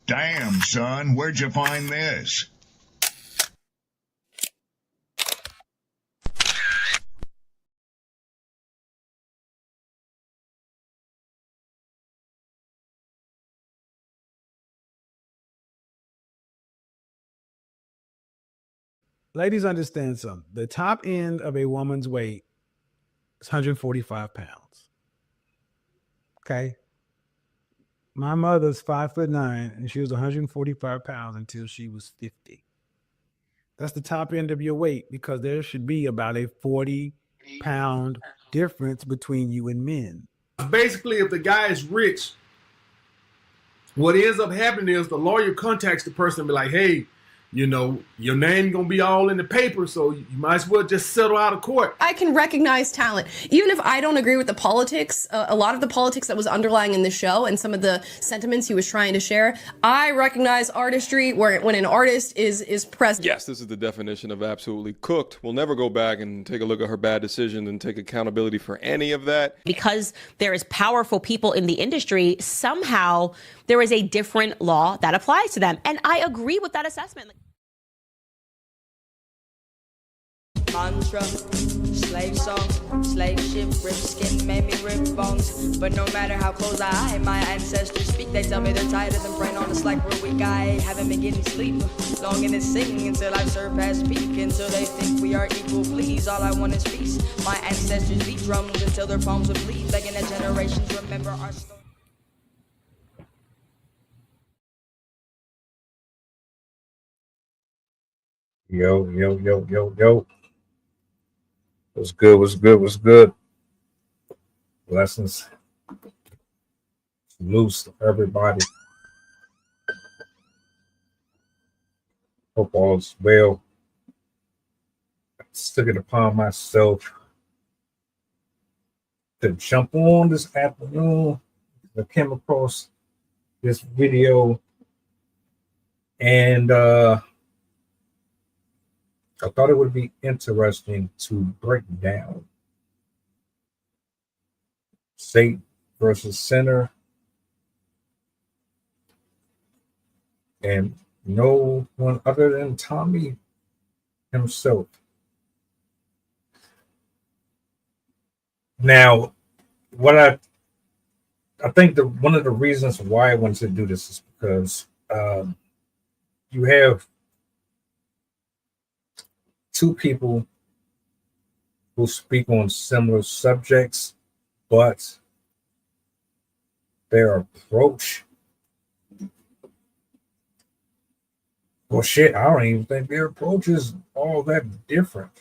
Damn, son, where'd you find this? Ladies, understand something. The top end of a woman's weight is 145 pounds. Okay. My mother's 5'9", and she was 145 pounds until she was 50. That's the top end of your weight, because there should be about a 40-pound difference between you and men. Basically, if the guy is rich, what ends up happening is the lawyer contacts the person and be like, hey, you know, your name gonna be all in the paper, so you might as well just settle out of court. I can recognize talent. Even if I don't agree with the politics, a lot of the politics that was underlying in the show and some of the sentiments he was trying to share, I recognize artistry when an artist is present. Yes, this is the definition of absolutely cooked. We'll never go back and take a look at her bad decision and take accountability for any of that. Because there is powerful people in the industry, somehow there is a different law that applies to them. And I agree with that assessment. Mantra, slave song, slave ship, rip skin, made me rip bones. But no matter how close my ancestors speak, they tell me they're tired of them praying on us like we're weak. I haven't been getting sleep, longing to sing until I've surpassed peak, until they think we are equal. Please, all I want is peace. My ancestors beat drums until their palms would bleed, begging that generations remember our story. Yo. What's good? Blessings. Loose to everybody. Hope all is well. I took it upon myself to jump on this afternoon. I came across this video, and I thought it would be interesting to break down saint versus sinner, and no one other than Tommy himself. Now, what I think one of the reasons why I wanted to do this is because you have two people who speak on similar subjects, but their approach, well, shit, I don't even think their approach is all that different.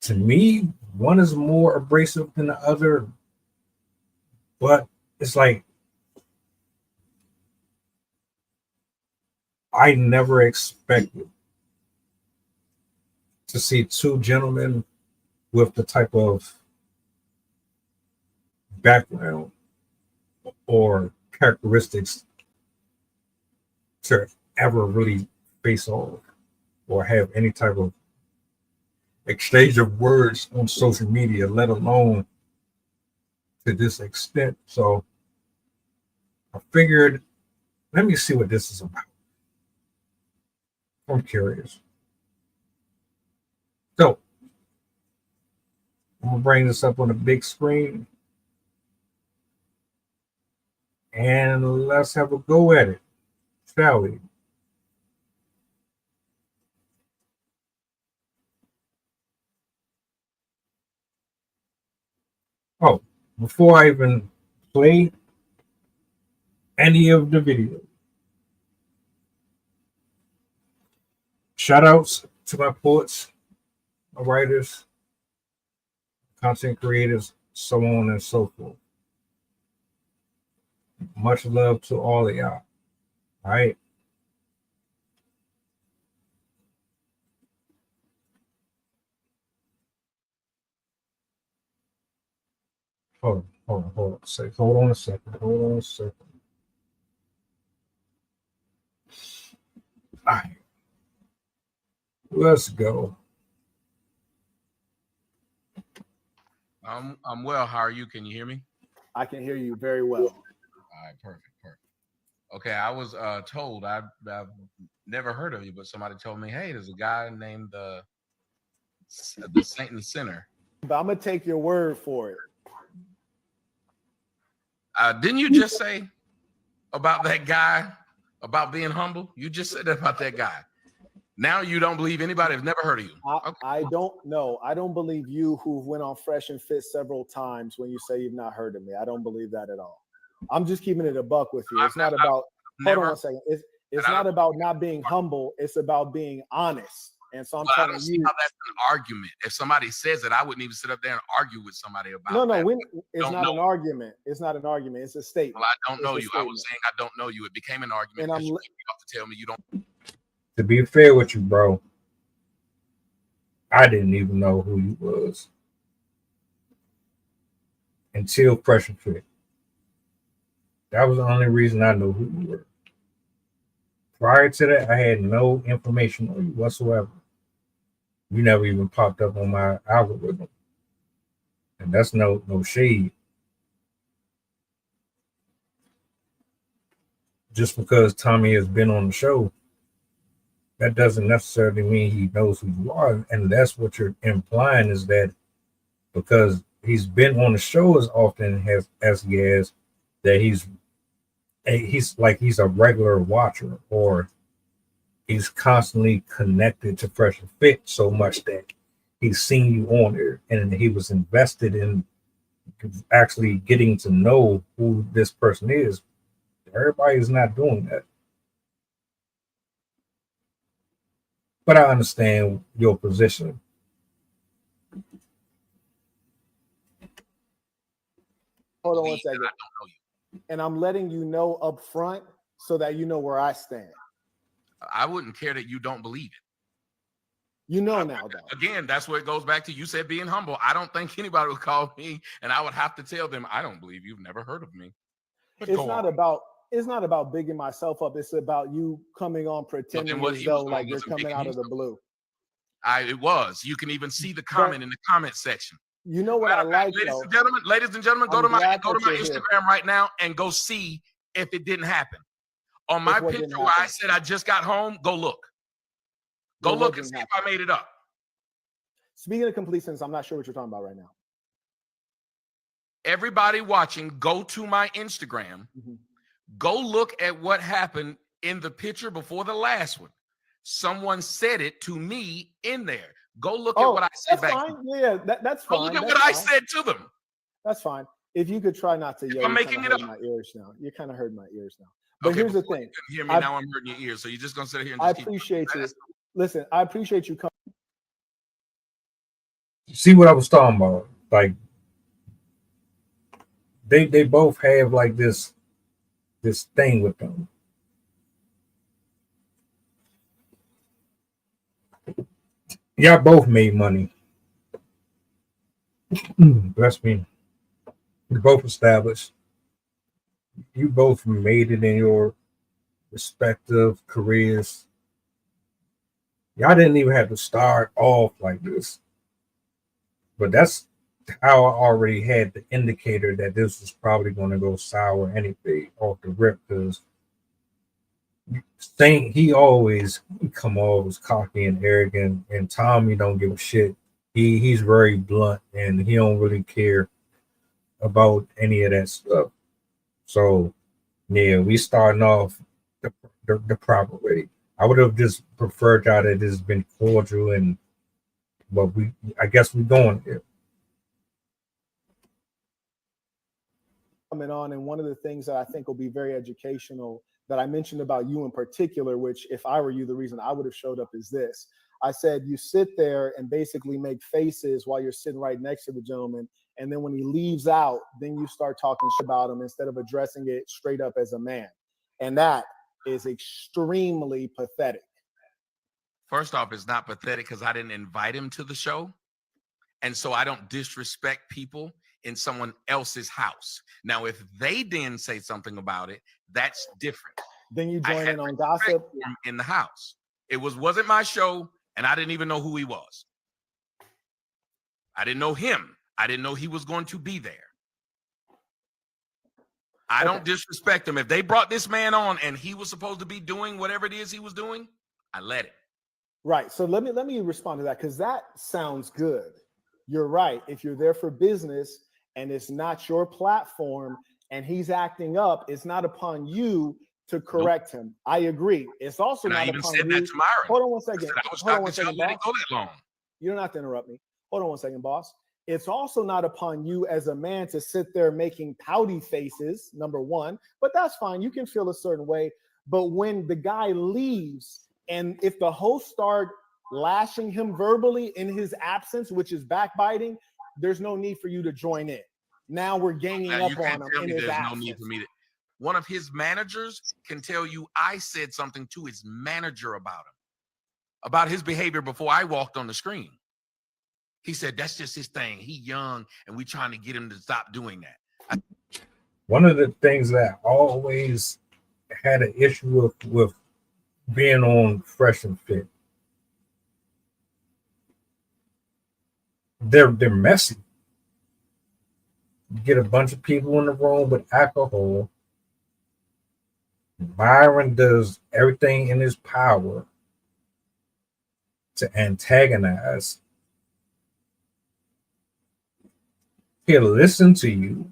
To me, one is more abrasive than the other, but it's like, I never expected to see two gentlemen with the type of background or characteristics to ever really face off or have any type of exchange of words on social media, let alone to this extent. So I figured, let me see what this is about. I'm curious. So I'm gonna bring this up on the big screen and let's have a go at it, shall we? Oh, before I even play any of the video, shout outs to my poets, my writers, content creators, so on and so forth. Much love to all of y'all. All right. Hold on a second. All right. Let's go. I'm well. How are you? Can you hear me? I can hear you very well. right, perfect. Okay, I was told I've never heard of you, but somebody told me, hey, there's a guy named the Saint and Sinner. But I'm gonna take your word for it. Didn't you just say about that guy about being humble? You just said that about that guy. Now you don't believe anybody has never heard of you. I don't know. I don't believe you, who went on Fresh and Fit several times, when you say you've not heard of me. I don't believe that at all. I'm just keeping it a buck with you. It's not about. Hold on one second. It's not about not being humble. It's about being honest. And so I'm telling you, I don't see how that's an argument. If somebody says it, I wouldn't even sit up there and argue with somebody about no, that. It's not an argument. It's not an argument. It's a statement. Well, I don't know you. I was saying I don't know you. It became an argument because you have to tell me you don't. To be fair with you, bro, I didn't even know who you was until Fresh and Fit. That was the only reason I knew who you were. Prior to that, I had no information on you whatsoever. You never even popped up on my algorithm. And that's no shade. Just because Tommy has been on the show, that doesn't necessarily mean he knows who you are. And that's what you're implying, is that because he's been on the show as often as he has, that he's a regular watcher, or he's constantly connected to Fresh and Fit so much that he's seen you on there and he was invested in actually getting to know who this person is. Everybody is not doing that. But I understand your position. Hold on one second. I don't know you. And I'm letting you know up front so that you know where I stand. I wouldn't care that you don't believe it. You know now, though. Again, that's where it goes back to, you said being humble. I don't think anybody would call me and I would have to tell them, I don't believe you've never heard of me. But it's not about bigging myself up. It's about you coming on pretending as though like you're coming out of the blue. It was. You can even see the comment in the comment section. You know what I like, ladies and gentlemen, go to my Instagram right now and go see if it didn't happen. On my picture where I said I just got home, go look. Go look and see if I made it up. Speaking of complete sentence, I'm not sure what you're talking about right now. Everybody watching, go to my Instagram. Mm-hmm. Go look at what happened in the picture before the last one. Someone said it to me in there. Go look at what I said back. Fine. Yeah, that's fine. Go look at what I said to them. That's fine. If you could try not to yell, I'm making it up. My ears now. You kind of heard my ears now. But here's the thing. You hear me now? I'm hurting your ears. So you're just gonna sit here and I appreciate you. Listen, I appreciate you coming. See what I was talking about? Like they both have like this thing with them. Y'all both made money. Bless me. You're both established. You both made it in your respective careers. Y'all didn't even have to start off like this. But that's how I already had the indicator that this was probably going to go sour anyway off the rip, because he always come off as cocky and arrogant, and Tommy don't give a shit. He's very blunt and he don't really care about any of that stuff. So yeah, we starting off the proper way. I would have just preferred y'all that it's been cordial, but I guess we're going here. Coming on, and one of the things that I think will be very educational that I mentioned about you in particular, which if I were you, the reason I would have showed up is this. I said, you sit there and basically make faces while you're sitting right next to the gentleman. And then when he leaves out, then you start talking shit about him instead of addressing it straight up as a man. And that is extremely pathetic. First off, it's not pathetic because I didn't invite him to the show. And so I don't disrespect people in someone else's house. Now, if they didn't say something about it, that's different. Then you join in on gossip in the house. It wasn't my show, and I didn't even know who he was. I didn't know him. I didn't know he was going to be there. I don't disrespect him. If they brought this man on and he was supposed to be doing whatever it is he was doing, I let it. Right. So let me respond to that, because that sounds good. You're right. If you're there for business and it's not your platform and he's acting up, it's not upon you to correct him. I agree. It's also And not I even upon said you. that to Myron. Hold on one second. I was Hold on one shocked that second, y'all let it boss. go that long. You don't have to interrupt me. Hold on one second, boss. It's also not upon you as a man to sit there making pouty faces, number one, but that's fine. You can feel a certain way. But when the guy leaves, and if the host start lashing him verbally in his absence, which is backbiting, there's no need for you to join in. Now we're ganging Now, up you on can't him tell in me his there's absence. no need for me to. One of his managers can tell you I said something to his manager about his behavior before I walked on the screen. He said, that's just his thing. He young, and we trying to get him to stop doing that. One of the things that I always had an issue with being on Fresh and Fit, they're messy. You get a bunch of people in the room with alcohol. Byron does everything in his power to antagonize. He'll listen to you,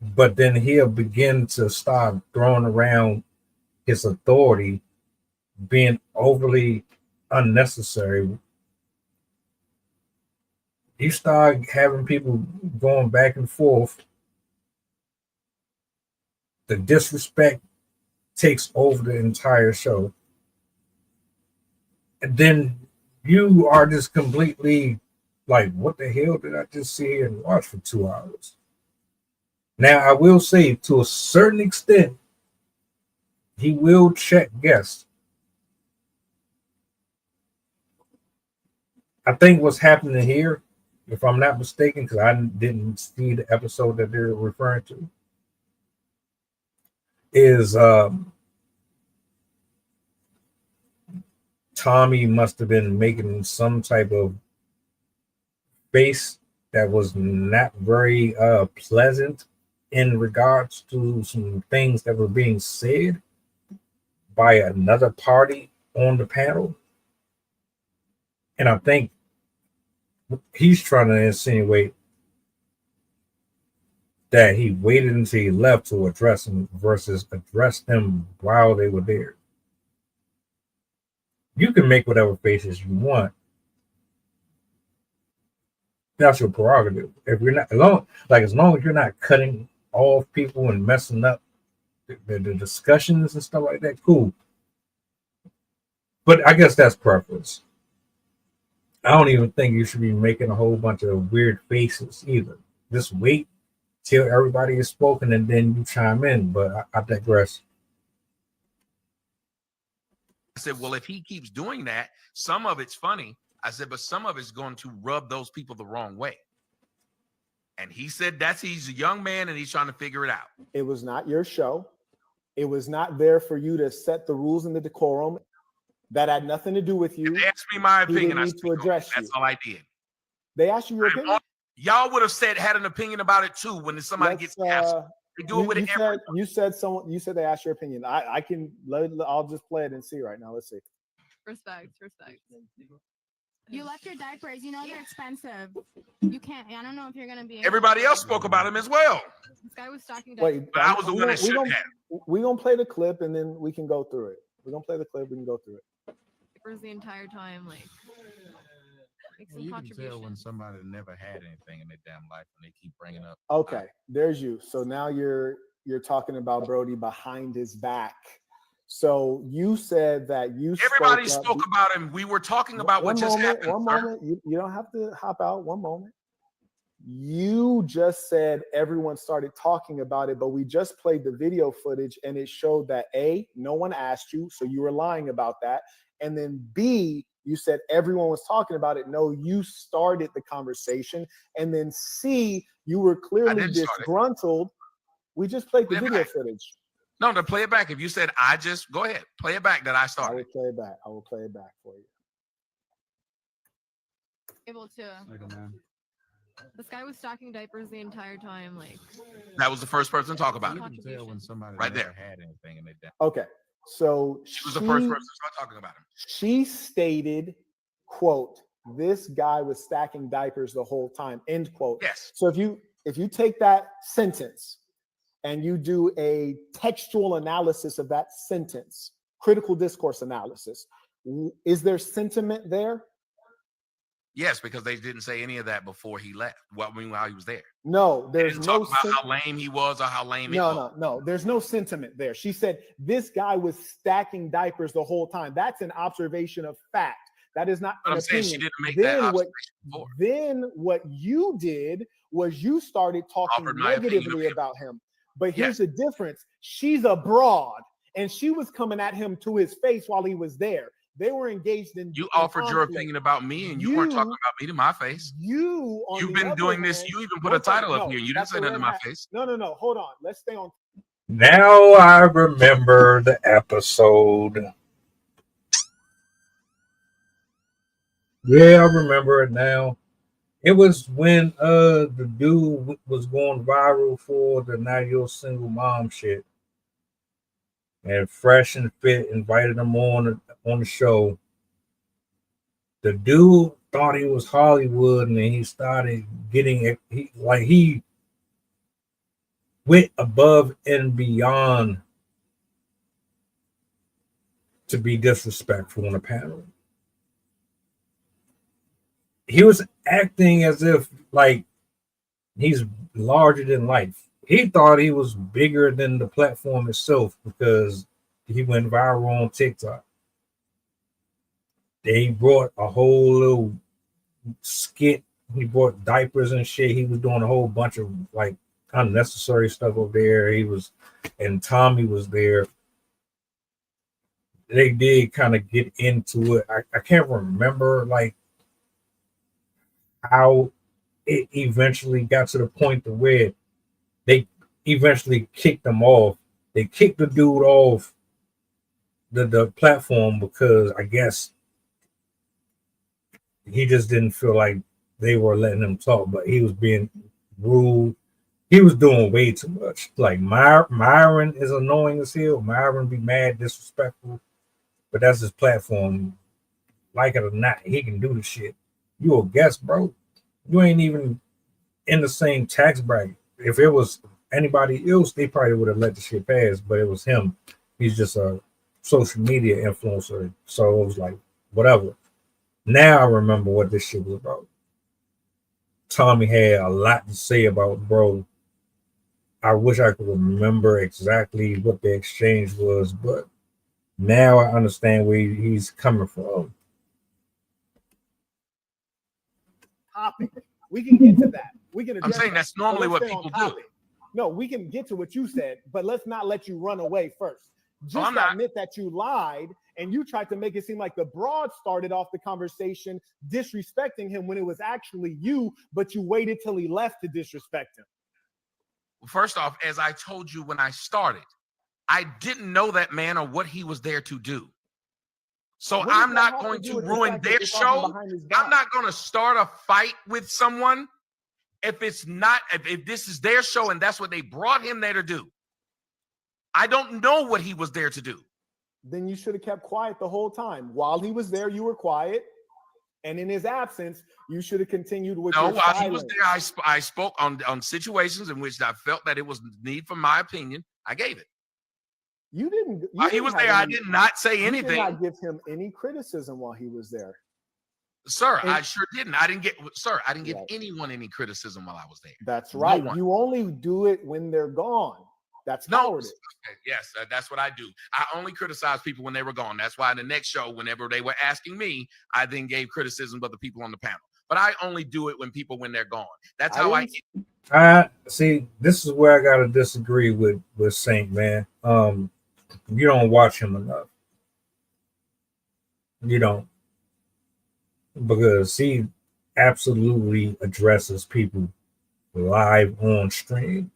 but then he'll begin to start throwing around his authority, being overly unnecessary. You start having people going back and forth. The disrespect takes over the entire show. And then you are just completely like, what the hell did I just sit here and watch for 2 hours? Now, I will say, to a certain extent, he will check guests. I think what's happening here, if I'm not mistaken, because I didn't see the episode that they're referring to, is Tommy must have been making some type of face that was not very pleasant in regards to some things that were being said by another party on the panel. And I think he's trying to insinuate that he waited until he left to address them versus address them while they were there. You can make whatever faces you want. That's your prerogative. If you're not, as long as you're not cutting off people and messing up the discussions and stuff like that, cool. But I guess that's preference. I don't even think you should be making a whole bunch of weird faces either. Just wait till everybody is spoken and then you chime in. But I digress. I said, well, if he keeps doing that, some of it's funny. I said, but some of it's going to rub those people the wrong way. And he said he's a young man and he's trying to figure it out. It was not your show. It was not there for you to set the rules and the decorum. That had nothing to do with you. If they asked me my opinion. I need to address you. That's all I did. They asked you your opinion? Y'all would have had an opinion about it too when somebody gets asked. They do it with everyone. You said they asked your opinion. I'll just play it and see right now. Let's see. Respect. You left your diapers. You know they're expensive. You can't. I don't know if you're gonna be. Everybody else spoke about him as well. This guy was talking. Wait, but I was the one that should have. We're gonna play the clip and then we can go through it. We're gonna play the clip. We can go through it. The entire time, like. You can tell when somebody never had anything in their damn life and they keep bringing up. Okay, there's you. So now you're talking about Brody behind his back. So you said that everybody spoke about him. We were talking about what just happened. One moment. You don't have to hop out. One moment. You just said everyone started talking about it, but we just played the video footage and it showed that A, no one asked you, so you were lying about that. And then B, you said everyone was talking about it. No, you started the conversation. And then C, you were clearly disgruntled. We just played the video footage. No, to play it back. If you said go ahead, play it back that I started. I will play it back. I will play it back for you. Able to. This guy was stocking diapers the entire time. Like, That was the first person to talk about it. You can tell when somebody Right never there. had anything in their damn. Okay, so She was the first person to start talking about him. She stated, quote, "This guy was stacking diapers the whole time," end quote. Yes. So if you take that sentence and you do a textual analysis of that sentence, critical discourse analysis, is there sentiment there? Yes, because they didn't say any of that before he left. Well, I mean, while he was there. No, They there's didn't no talk about how lame he was or how lame it was. no. There's no sentiment there. She said this guy was stacking diapers the whole time. That's an observation of fact. That is not But an I'm saying opinion. she didn't make that observation before. Then what you did was you started talking Offered my opinion negatively of him. about him. But here's the difference. She's abroad, and she was coming at him to his face while he was there. They were engaged in. You in offered your conflict. opinion about me, and you weren't talking about me to my face. You, on You've the been other doing this. hand- You even put a title up here. You didn't that's say the nothing to red my hat. face. No. Hold on. Let's stay on. Now I remember the episode. Yeah, I remember it now. It was when the dude was going viral for the Now You're Single Mom shit. And Fresh and Fit invited him on the show. The dude thought he was Hollywood, and then he started getting he went above and beyond to be disrespectful on the panel. He was acting as if like he's larger than life. He thought he was bigger than the platform itself because he went viral on TikTok. They brought a whole little skit. He brought diapers and shit. He was doing a whole bunch of like unnecessary stuff over there. And Tommy was there. They did kind of get into it. I can't remember like how it eventually got to the point to where they eventually kicked him off. They kicked the dude off the platform because I guess he just didn't feel like they were letting him talk, but he was being rude. He was doing way too much. Like Myron is annoying as hell. Myron be mad, disrespectful, but that's his platform. Like it or not, he can do the shit. You a guest, bro. You ain't even in the same tax bracket. If it was anybody else, they probably would have let the shit pass, but it was him. He's just a social media influencer. So it was like, whatever. Now I remember what this shit was about. Tommy had a lot to say about, bro. I wish I could remember exactly what the exchange was, but now I understand where he's coming from. Topic. We can get to that. We can. I'm saying that's normally what people do. No, we can get to what you said, but let's not let you run away first. Just admit that you lied and you tried to make it seem like the broad started off the conversation disrespecting him when it was actually you, but you waited till he left to disrespect him. Well, first off, as I told you when I started, I didn't know that man or what he was there to do. So I'm not going to ruin their show. I'm not going to start a fight with someone if this is their show and that's what they brought him there to do. I don't know what he was there to do. Then you should have kept quiet the whole time. While he was there, you were quiet. And in his absence, you should have continued with your while silence. he was there, I spoke on situations in which I felt that it was need for my opinion. I gave it. You didn't. While he was there, I did not say anything. You did not give him any criticism while he was there. Sir, I sure didn't. I didn't give anyone any criticism while I was there. That's right. You only do it when they're gone. That's cowardice. Okay, yes, that's what I do. I only criticize people when they were gone. That's why in the next show, whenever they were asking me, I then gave criticism of the people on the panel. But I only do it when they're gone. That's how I see. This is where I gotta disagree with Saint, man. You don't watch him enough. You don't, because he absolutely addresses people live on stream.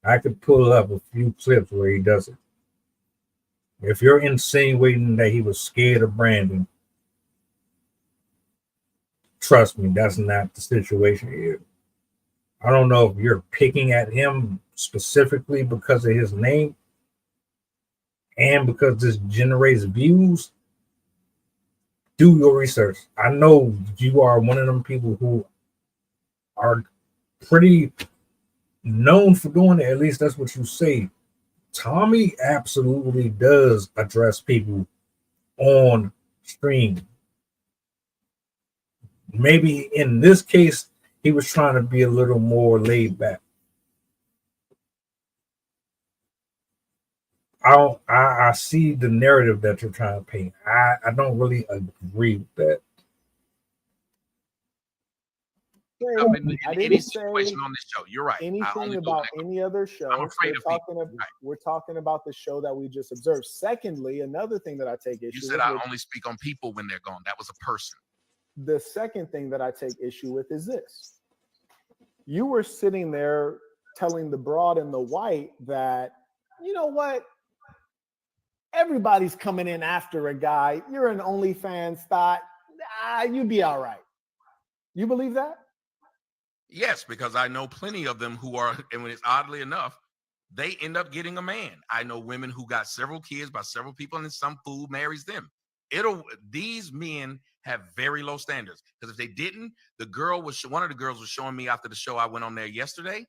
I could pull up a few clips where he does it. If you're insinuating that he was scared of Brandon, trust me, that's not the situation here. I don't know if you're picking at him specifically because of his name and because this generates views. Do your research. I know you are one of them people who are pretty known for doing it. At least that's what you say. Tommy absolutely does address people on stream. Maybe in this case, he was trying to be a little more laid back. I see the narrative that you're trying to paint. I don't really agree with that. In I any didn't situation say on this show, you're right. I anything only do about that. any other show. I'm afraid of people. We're talking about the show that we just observed. Secondly, another thing that I take issue You said with, I only speak on people when they're gone. That was a person. the second thing that I take issue with is this. You were sitting there telling the broad and the white that, you know what? Everybody's coming in after a guy. You're an OnlyFans thought. You'd be all right. You believe that? Yes, because I know plenty of them who are, and when it's oddly enough, they end up getting a man. I know women who got several kids by several people, and some fool marries them. These men have very low standards, because if they didn't, one of the girls was showing me after the show I went on there yesterday.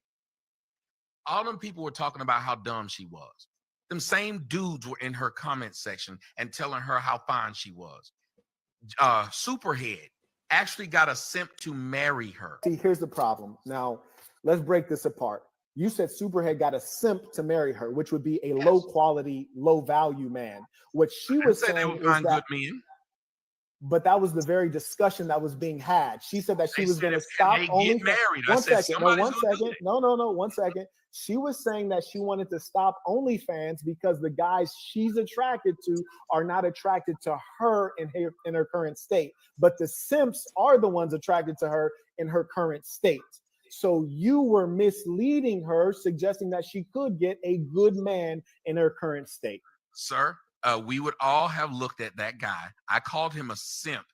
All them people were talking about how dumb she was. Them same dudes were in her comment section and telling her how fine she was. Superhead actually got a simp to marry her. See, here's the problem. Now, let's break this apart. You said Superhead got a simp to marry her, which would be a low quality, low value man. What she was saying they were is fine, that, good men. but that was the very discussion that was being had. She said that she They was said going to if stop they only. get married. One I said second. No, somebody's one gonna do second. it. No, 1 second. She was saying that she wanted to stop OnlyFans because the guys she's attracted to are not attracted to her in her current state. But the simps are the ones attracted to her in her current state. So you were misleading her, suggesting that she could get a good man in her current state. Sir, we would all have looked at that guy. I called him a simp,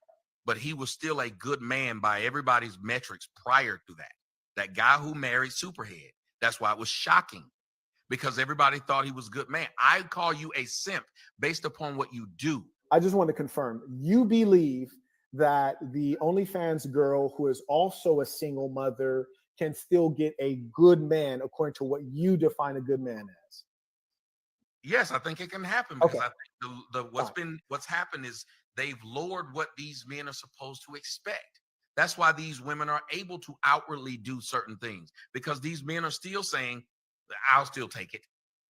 but he was still a good man by everybody's metrics prior to that. That guy who married Superhead. That's why it was shocking, because everybody thought he was a good man. I call you a simp based upon what you do. I just want to confirm, you believe that the OnlyFans girl who is also a single mother can still get a good man according to what you define a good man as? Yes, I think it can happen, because Okay. I think what's happened is they've lowered what these men are supposed to expect. That's why these women are able to outwardly do certain things, because these men are still saying, I'll still take it.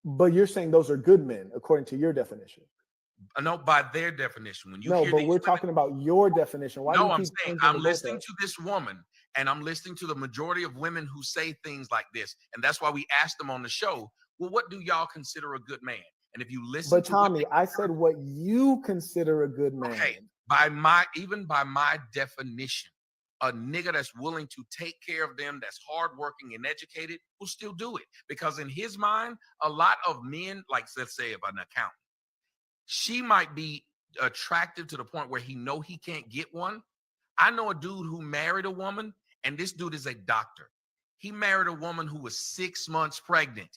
But you're saying those are good men according to your definition. No, by their definition. When you No, hear but these we're women, talking about your definition. Why do you I'm keep saying changing I'm the listening goalpost? to this woman, and I'm listening to the majority of women who say things like this. And that's why we asked them on the show, well, what do y'all consider a good man? And if you listen But to what Tommy, I said what you consider a good man. okay, by my definition, a nigga that's willing to take care of them, that's hardworking and educated, will still do it. Because in his mind, a lot of men, like let's say if an accountant, she might be attractive to the point where he know he can't get one. I know a dude who married a woman, and this dude is a doctor. He married a woman who was 6 months pregnant.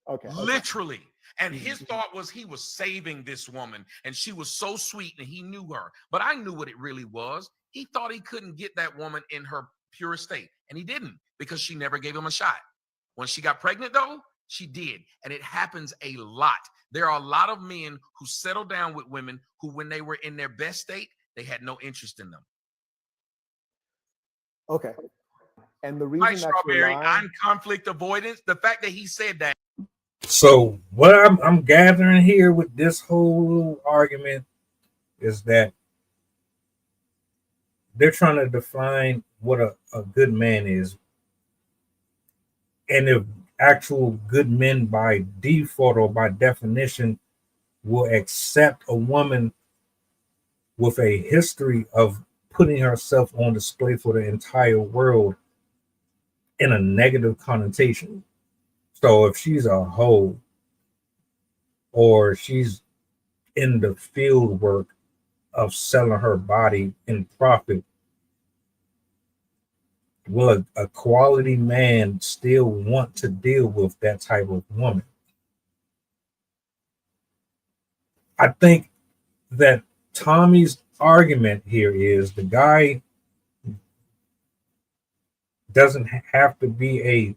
Okay. Literally. And his thought was he was saving this woman, and she was so sweet, and he knew her. But I knew what it really was. He thought he couldn't get that woman in her pure state, and he didn't, because she never gave him a shot. When she got pregnant, though, she did. And it happens a lot. There are a lot of men who settle down with women who, when they were in their best state, they had no interest in them. Okay. And the reason Mike that Strawberry, you're lying, I'm conflict avoidance. The fact that he said that. So what I'm gathering here with this whole argument is that they're trying to define what a good man is. And if actual good men by default or by definition will accept a woman with a history of putting herself on display for the entire world in a negative connotation. So if she's a hoe or she's in the field work of selling her body in profit, will a quality man still want to deal with that type of woman? I think that Tommy's argument here is the guy doesn't have to be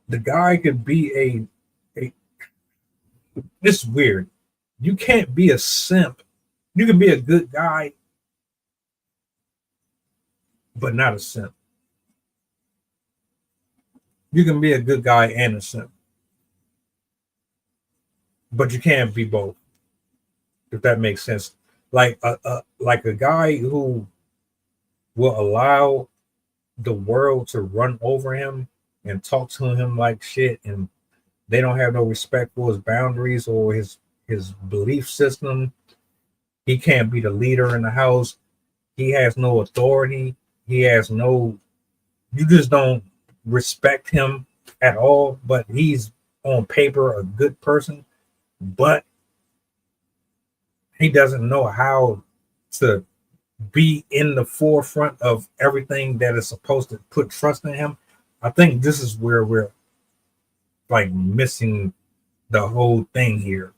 the guy could be it's weird. You can't be a simp. You can be a good guy, but not a simp. You can be a good guy and a simp, but you can't be both. If that makes sense, like a guy who will allow the world to run over him and talk to him like shit, and they don't have no respect for his boundaries or his belief system. He can't be the leader in the house. He has no authority. He has no. You just don't respect him at all. But he's on paper a good person, but he doesn't know how to be in the forefront of everything that is supposed to put trust in him. I think this is where we're like missing the whole thing here.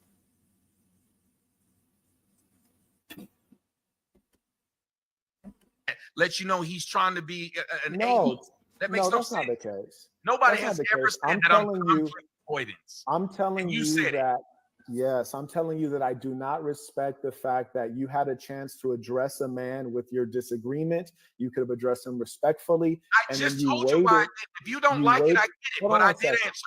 Let you know he's trying to be an No, that makes no that's sense. not the case. Nobody That's has not the ever case. said I'm that I'm telling you. conflict avoidance. I'm telling And you you said it. that. Yes, I'm telling you that I do not respect the fact that you had a chance to address a man with your disagreement. You could have addressed him respectfully. I just told you why I did. If you don't like it, I get it, but I did answer.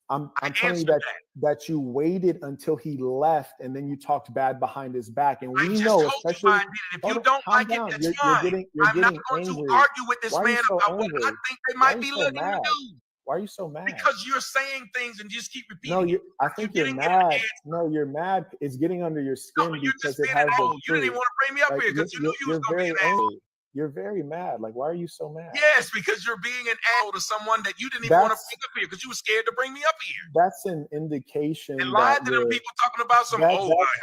I'm telling you that you waited until he left and then you talked bad behind his back. And we know, especially if you don't like it, that's fine. I'm not going to argue with this man about what I think they might be looking to do. Why are you so mad? Because you're saying things and just keep repeating. No, I think you're mad. No, you're mad. It's getting under your skin because it has the you didn't even want to bring me up here because you knew you was going to be an asshole. You're very mad. Like, why are you so mad? Yes, because you're being an asshole to someone that you didn't even want to bring up here because you were scared to bring me up here. That's an indication. And lied to them people talking about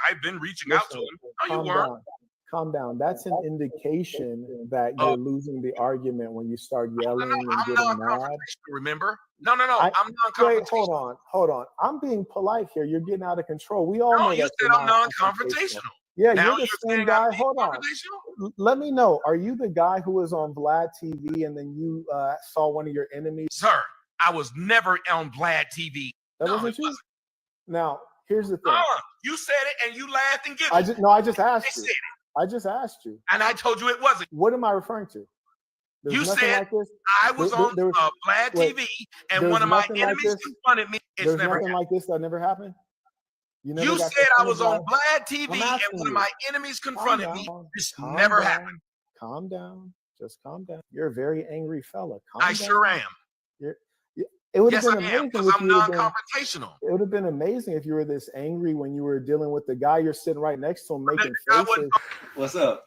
I've been reaching out to him. No, you weren't. Calm down. That's an indication that you're losing the argument when you start yelling and getting mad. Remember? No. I'm non-confrontational. Wait, hold on. I'm being polite here. You're getting out of control. We all know you that said I'm non-confrontational. Yeah, now you're the same guy. Hold on. Let me know. Are you the guy who was on Vlad TV and then you saw one of your enemies? Sir, I was never on Vlad TV. That wasn't you? Now, here's the thing. You said it and you laughed and giggled. I just asked you. I just asked you. And I told you it wasn't. What am I referring to? You said I was on Vlad TV and one of my enemies confronted me. It's never nothing like this that never happened? You said I was on Vlad TV and one of my enemies confronted me. This never happened. Calm down. Just calm down. You're a very angry fella. I sure am. It would have been amazing because I'm non-confrontational. It would have been amazing if you were this angry when you were dealing with the guy you're sitting right next to him making faces. What's up?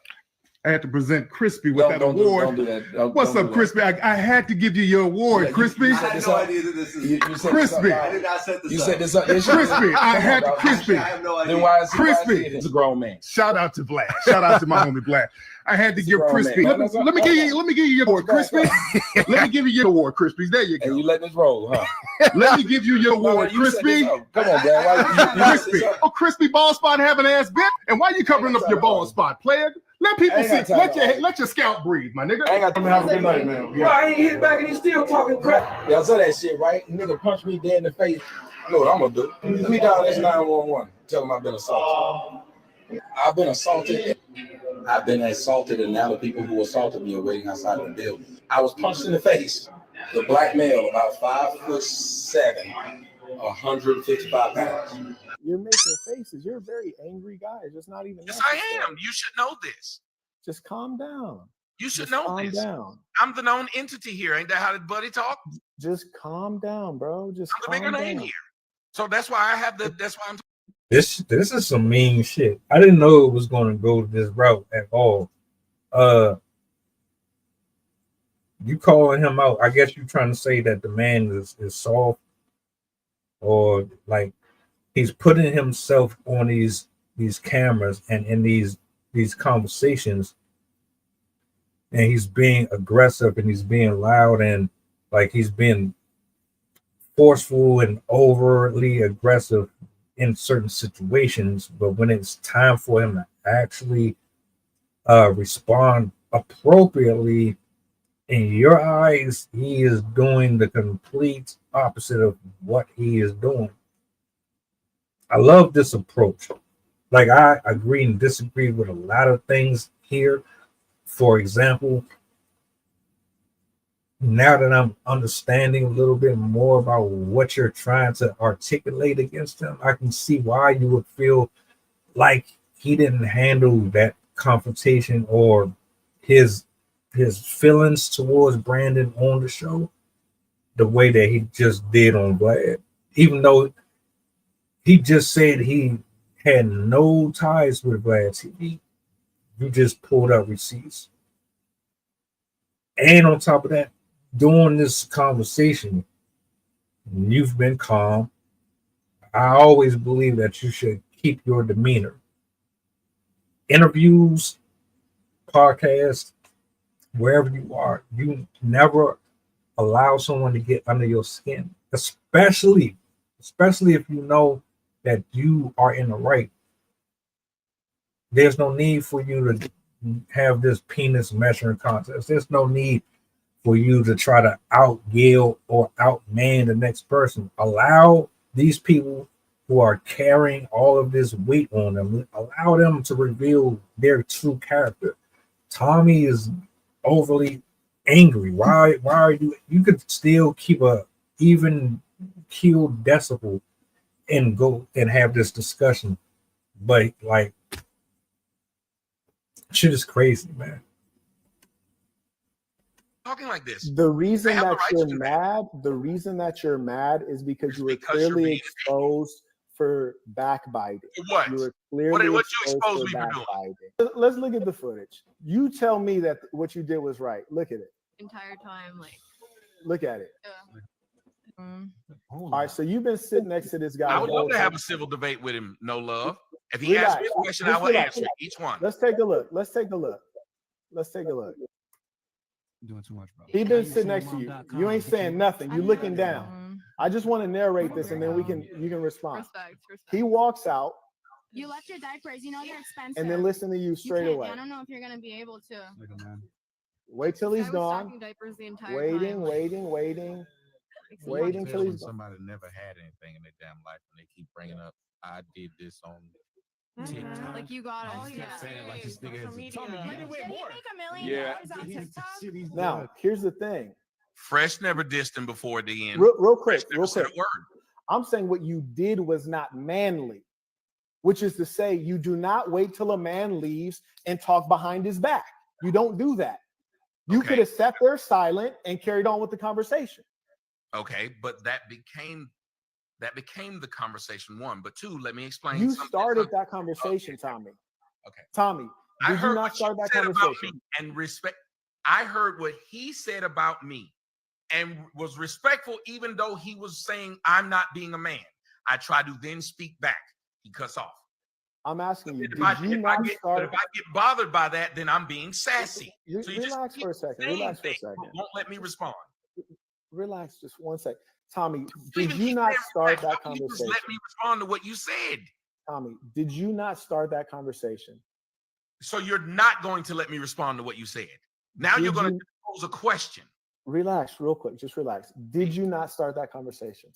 I had to present Crispy with that award. Don't do that. What's up, Crispy? I had to give you your award, Crispy. I had no idea that this is Crispy. I did not set this up. You set this up. Crispy. I had to Crispy. I have no idea. Then why is Crispy? It's a grown man. Shout out to Vlad. Shout out to my homie Vlad. I had to give Crispy. Let me give you your award, Crispy. Let me give you your award, Crispy. There you go. And you letting this roll, huh? Let me give you your award, Crispy. Come on, Vlad. Crispy. Oh, Crispy bald spot having ass bitch. And why you covering up your bald spot, player? Let people see. Let your scalp breathe, my nigga. I ain't got to have a good night, man. Bro, I ain't hit back and he's still talking crap. Y'all saw that shit, right? Nigga punched me dead in the face. You know what I'm gonna do? Let me dial this 911. Tell him I've been assaulted. I've been assaulted. I've been assaulted, and now the people who assaulted me are waiting outside of the building. I was punched in the face. The black male, about 5'7", 155 pounds. You're making faces. You're a very angry guy. It's just not even. Yes, I am. You should know this. Just calm down. You should know calm this. Down. I'm the known entity here. Ain't that how the buddy talk? Just calm down, bro. Just I'm the bigger name here. So that's why I have the. That's why I'm. This is some mean shit. I didn't know it was going to go this route at all. You calling him out? I guess you're trying to say that the man is soft, or like he's putting himself on these cameras and in these conversations and he's being aggressive and he's being loud and like he's being forceful and overtly aggressive in certain situations. But when it's time for him to actually respond appropriately, in your eyes, he is doing the complete opposite of what he is doing. I love this approach. Like, I agree and disagree with a lot of things here. For example, now that I'm understanding a little bit more about what you're trying to articulate against him, I can see why you would feel like he didn't handle that confrontation or his feelings towards Brandon on the show the way that he just did on Vlad. Even though he just said he had no ties with Vlad TV, you just pulled out receipts. And on top of that, during this conversation, you've been calm. I always believe that you should keep your demeanor. Interviews, podcasts, wherever you are, you never allow someone to get under your skin, especially if you know that you are in the right. There's no need for you to have this penis measuring contest. There's no need for you to try to out yell or outman the next person. Allow these people who are carrying all of this weight on them, allow them to reveal their true character. Tommy is overly angry. Why are you could still keep a even keeled decibel and go and have this discussion, but like shit is crazy, man. Talking like this. The reason that you're mad is because you were clearly exposed for backbiting. What? You were clearly what you exposed exposed for me for doing? backbiting. Let's look at the footage. You tell me that what you did was right. Look at it. Entire time, like. Look at it. Yeah. All right, so you've been sitting next to this guy. I would love to have a civil debate with him. No love. If he asks me a question, I will answer each one. Let's take a look. Doing too much, bro. He been sitting next to you. You ain't saying nothing. You looking down. I just want to narrate this, and then you can respond. Respect. He walks out. You left your diapers. You know they're expensive. And then listen to you straight away. I don't know if you're gonna be able to. Wait till he's gone. Waiting till he's gone. Somebody never had anything in their damn life, and they keep bringing up, I did this on TikTok. Like you got it. Saying like this nigga has Now, here's the thing. Fresh never dissed him before the end. Real quick. Said a word. I'm saying what you did was not manly, which is to say you do not wait till a man leaves and talk behind his back. You don't do that. You could have sat there silent and carried on with the conversation. Okay, but that became the conversation, one. But two, let me explain. You started that conversation, Tommy. Okay. Tommy, did you not start that conversation? And respect. I heard what he said about me and was respectful, even though he was saying I'm not being a man. I tried to then speak back. He cuts off. I'm asking you, if I get bothered by that, then I'm being sassy. So you relax for a second. Won't let me respond. Relax just one second. Tommy, did you not start that conversation? Just let me respond to what you said. Tommy, did you not start that conversation? So you're not going to let me respond to what you said. Now you're going to pose a question. Relax real quick. Just relax. Did you not start that conversation?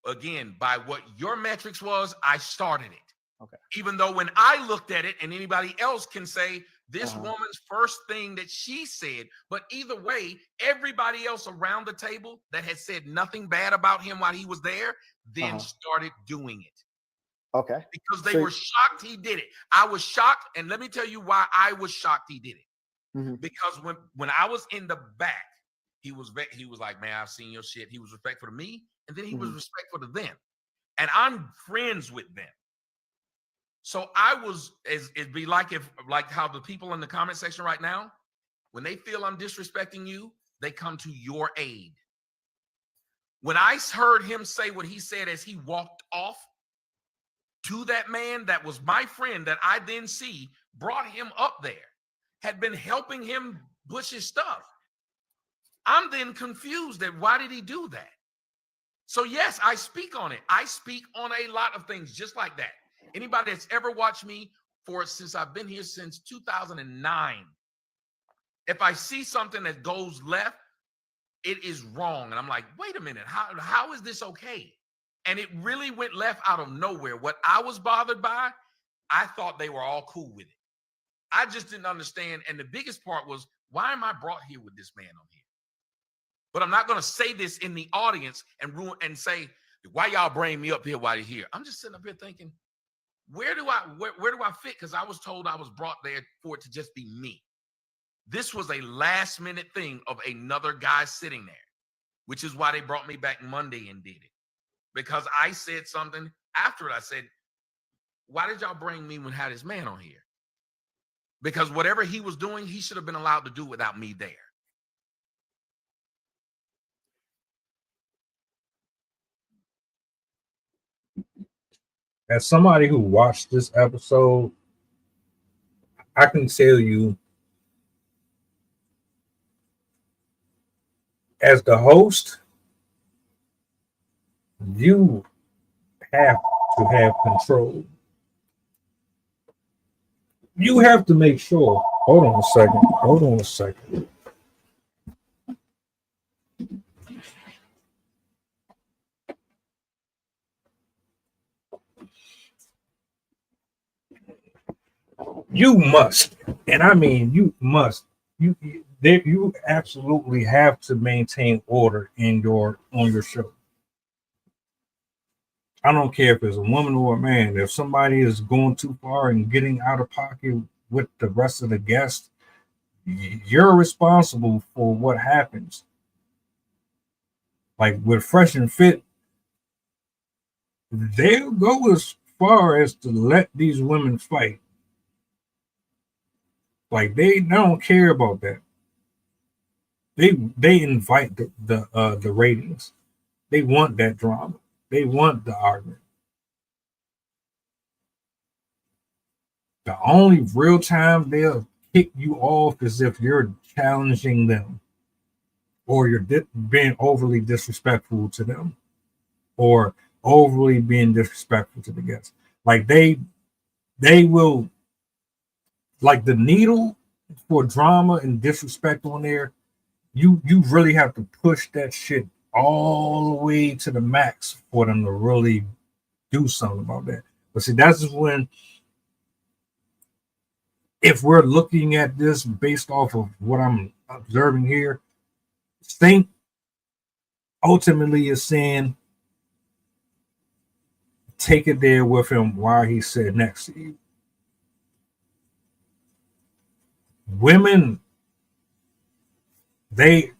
Again, by what your metrics was, I started it. Okay. Even though when I looked at it, and anybody else can say this woman's first thing that she said, but either way, everybody else around the table that had said nothing bad about him while he was there, then started doing it. Okay. Because they were shocked he did it. I was shocked, and let me tell you why I was shocked he did it. Because when I was in the back, he was like, man, I've seen your shit. He was respectful to me, and then he was respectful to them. And I'm friends with them. So I was, it'd be like how the people in the comment section right now, when they feel I'm disrespecting you, they come to your aid. When I heard him say what he said as he walked off to that man that was my friend that I then brought him up there. had been helping him push his stuff. I'm then confused at why did he do that? So yes, I speak on it. I speak on a lot of things just like that. Anybody that's ever watched me since I've been here since 2009, if I see something that goes left, it is wrong. And I'm like, wait a minute, how is this okay? And it really went left out of nowhere. What I was bothered by, I thought they were all cool with it. I just didn't understand. And the biggest part was, why am I brought here with this man on here? But I'm not going to say this in the audience and say, why y'all bring me up here while you're here? I'm just sitting up here thinking, where do I fit? Because I was told I was brought there for it to just be me. This was a last minute thing of another guy sitting there, which is why they brought me back Monday and did it. Because I said something after it. I said, why did y'all bring me when I had this man on here? Because whatever he was doing, he should have been allowed to do without me there. As somebody who watched this episode, I can tell you, as the host, you have to have control. You have to make sure. Hold on a second. You must, and I mean you must. You absolutely have to maintain order on your show. I don't care if it's a woman or a man. If somebody is going too far and getting out of pocket with the rest of the guests, you're responsible for what happens. Like with Fresh and Fit, they'll go as far as to let these women fight. Like they don't care about that. They invite the ratings. They want that drama. They want the argument. The only real time they'll kick you off is if you're challenging them, or you're being overly disrespectful to them, or overly being disrespectful to the guests. Like they will, like the needle for drama and disrespect on there. You really have to push that shit all the way to the max for them to really do something about that. But see, that's when, if we're looking at this based off of what I'm observing here, Stink ultimately is saying, take it there with him while he's sitting next to you. Women, they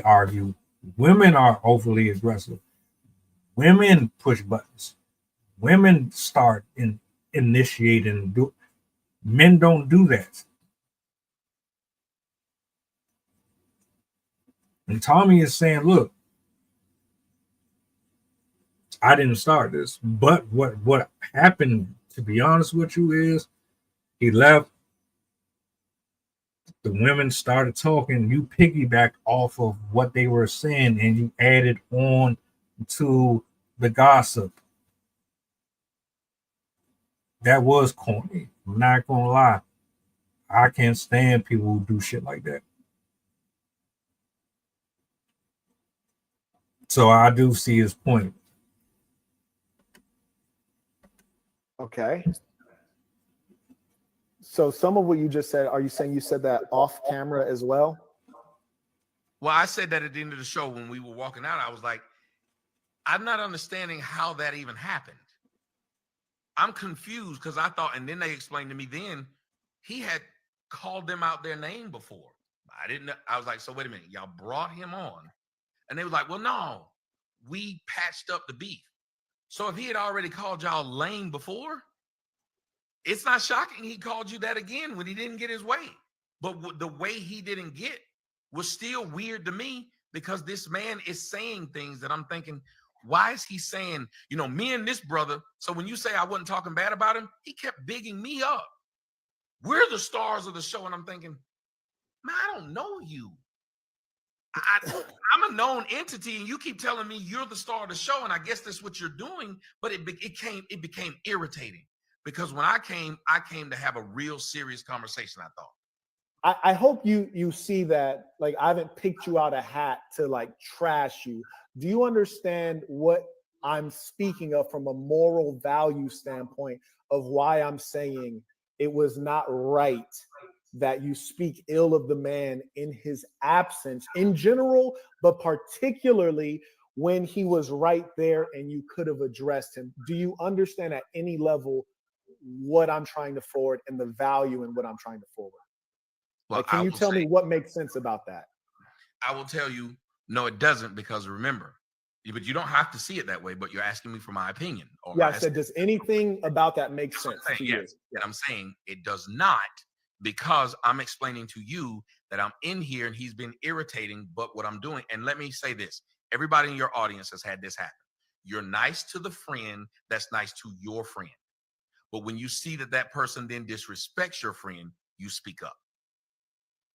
argue. Women are overly aggressive. Women push buttons. Women start initiating. Men don't do that. And Tommy is saying, look, I didn't start this. But what happened, to be honest with you, is he left. The women started talking. You piggybacked off of what they were saying and you added on to the gossip. That was corny. I'm not gonna lie. I can't stand people who do shit like that. So I do see his point. Okay. So some of what you just said, are you saying you said that off camera as well? Well, I said that at the end of the show when we were walking out. I was like, I'm not understanding how that even happened. I'm confused because I thought, and then they explained to me then he had called them out their name before. I didn't know. I was like, so wait a minute, y'all brought him on. And they were like, well, no, we patched up the beef. So if he had already called y'all lame before, it's not shocking he called you that again when he didn't get his way. But the way he didn't get was still weird to me because this man is saying things that I'm thinking, why is he saying, me and this brother? So when you say I wasn't talking bad about him, he kept bigging me up. We're the stars of the show. And I'm thinking, Man, I don't know you. I'm a known entity, and you keep telling me you're the star of the show, and I guess that's what you're doing. But it became irritating because when I came to have a real serious conversation. I thought. I hope you see that. Like, I haven't picked you out a hat to like trash you. Do you understand what I'm speaking of from a moral value standpoint of why I'm saying it was not right that you speak ill of the man in his absence in general, but particularly when he was right there and you could have addressed him? Do you understand at any level what I'm trying to forward and the value in what I'm trying to forward? Well, like, can you tell me what makes sense about that? I will tell you, no, it doesn't, because remember, but you don't have to see it that way, but you're asking me for my opinion. Or yeah, I said, does anything about that make sense to you? Yes, yeah, I'm saying it does not, because I'm explaining to you that I'm in here and he's been irritating, but what I'm doing, and let me say this, everybody in your audience has had this happen. You're nice to the friend that's nice to your friend. But when you see that that person then disrespects your friend, you speak up.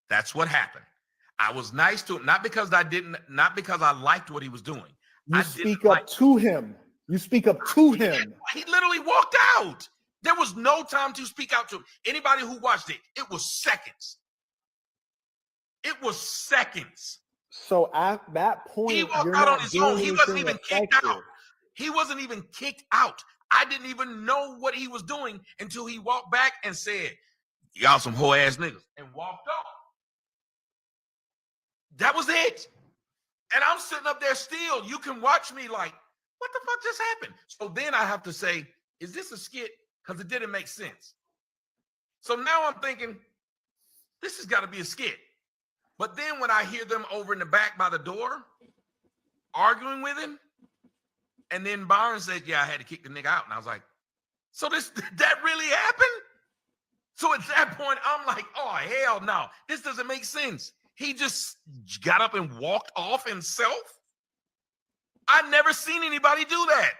That's what happened. I was nice to him, not because I liked what he was doing. You speak up to him. You speak up to him. He literally walked out. There was no time to speak out to him. Anybody who watched it was seconds. It was seconds. So at that point, he walked out on his own. He wasn't even kicked out. He wasn't even kicked out. I didn't even know what he was doing until he walked back and said, "Y'all some whole ass niggas," and walked off. That was it. And I'm sitting up there still. You can watch me like, what the fuck just happened? So then I have to say, is this a skit? Because it didn't make sense. So now I'm thinking, this has got to be a skit. But then when I hear them over in the back by the door arguing with him, and then Byron said, yeah, I had to kick the nigga out. And I was like, so that really happened? So at that point, I'm like, oh, hell no. This doesn't make sense. He just got up and walked off himself. I've never seen anybody do that.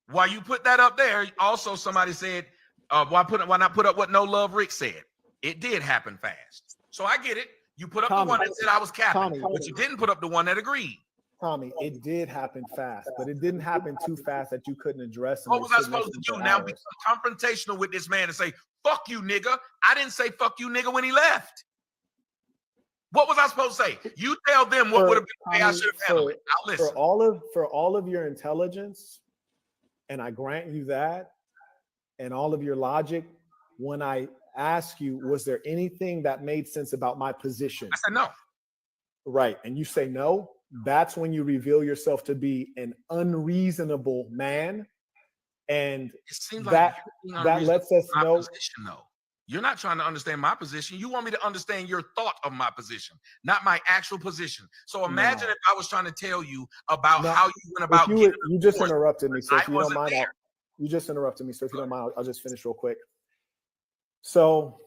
While you put that up there, also somebody said, why not put up what No Love Rick said? It did happen fast. So I get it. You put up the one that said I was capping, but you didn't put up the one that agreed. Tommy, it did happen fast, but it didn't happen too fast that you couldn't address. What was I supposed to do now? Become confrontational with this man and say, fuck you, nigga. I didn't say fuck you, nigga, when he left. What was I supposed to say? You tell them what would have been the way I should have handled it. Now listen. For all of your intelligence, and I grant you that, and all of your logic, when I ask you, was there anything that made sense about my position? I said no. Right. And you say no, that's when you reveal yourself to be an unreasonable man. And it seems that lets us know. Position, though. You're not trying to understand my position. You want me to understand your thought of my position, not my actual position. So imagine if I was trying to tell you about how you went about. You just interrupted me. So if you don't mind, you just interrupted me. So if you don't mind, I'll just finish real quick. So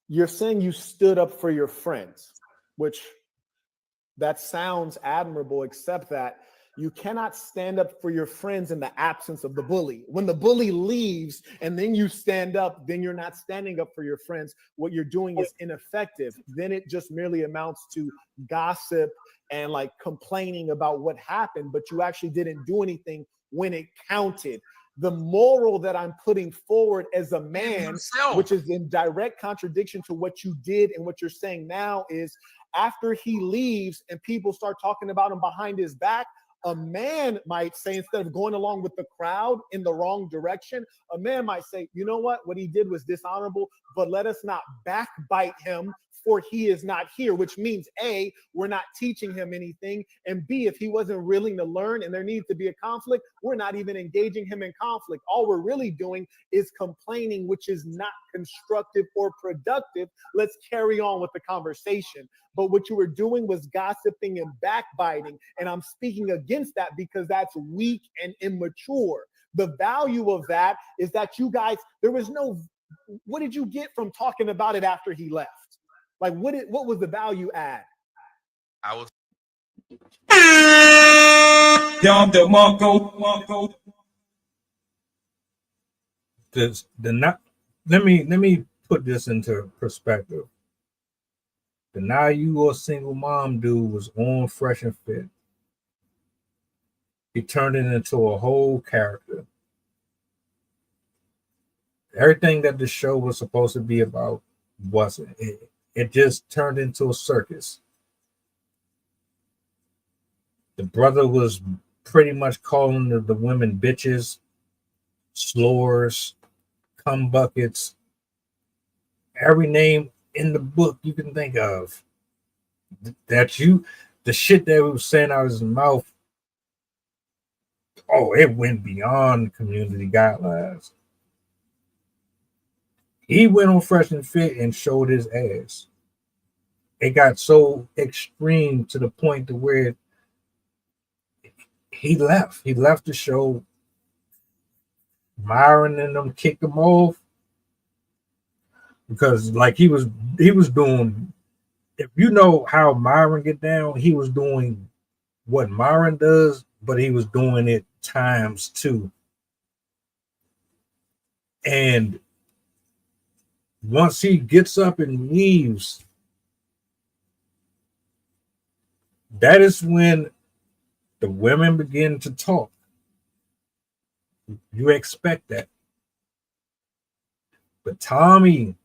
you're saying you stood up for your friends, which that sounds admirable, except that you cannot stand up for your friends in the absence of the bully. When the bully leaves and then you stand up, then you're not standing up for your friends. What you're doing is ineffective. Then it just merely amounts to gossip and like complaining about what happened, but you actually didn't do anything when it counted. The moral that I'm putting forward as a man, which is in direct contradiction to what you did and what you're saying now, is after he leaves and people start talking about him behind his back, a man might say, instead of going along with the crowd in the wrong direction, a man might say, you know what he did was dishonorable, but let us not backbite him, for he is not here, which means A, we're not teaching him anything, and B, if he wasn't willing to learn and there needs to be a conflict, we're not even engaging him in conflict. All we're really doing is complaining, which is not constructive or productive. Let's carry on with the conversation. But what you were doing was gossiping and backbiting, and I'm speaking against that because that's weak and immature. The value of that is that you guys, there was no, what did you get from talking about it after he left? Like, what was the value add? I was. Let me put this into perspective. The Now You a Single Mom dude was on Fresh and Fit. He turned it into a whole character. Everything that the show was supposed to be about wasn't. It just turned into a circus. The brother was pretty much calling the women bitches, slurs, cum buckets, every name in the book you can think of. The shit that he was saying out of his mouth, it went beyond community guidelines. He went on Fresh and Fit and showed his ass. It got so extreme to the point to where he left. He left the show. Myron and them kicked him off because, like, he was doing. If you know how Myron get down, he was doing what Myron does, but he was doing it times 2. And once he gets up and leaves, that is when the women begin to talk. You expect that. But Tommy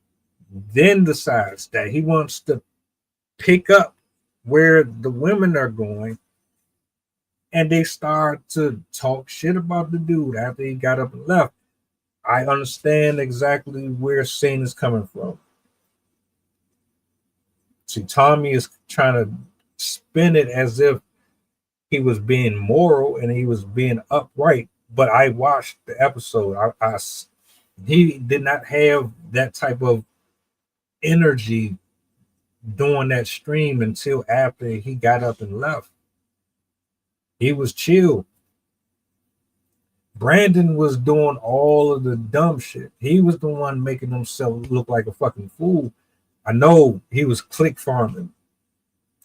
then decides that he wants to pick up where the women are going, and they start to talk shit about the dude after he got up and left. I understand exactly where Shane is coming from. See, Tommy is trying to spin it as if he was being moral and he was being upright. But I watched the episode. He did not have that type of energy during that stream until after he got up and left. He was chill. Brandon was doing all of the dumb shit. He was the one making himself look like a fucking fool. I know he was click farming.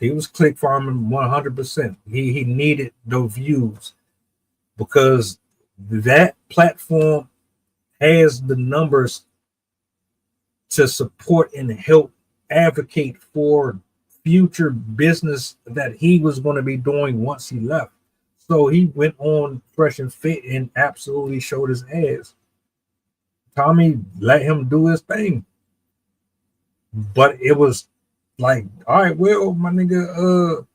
He was click farming 100%. He needed those views because that platform has the numbers to support and help advocate for future business that he was going to be doing once he left. So he went on Fresh and Fit and absolutely showed his ass. Tommy let him do his thing. But it was like, all right, well, my nigga,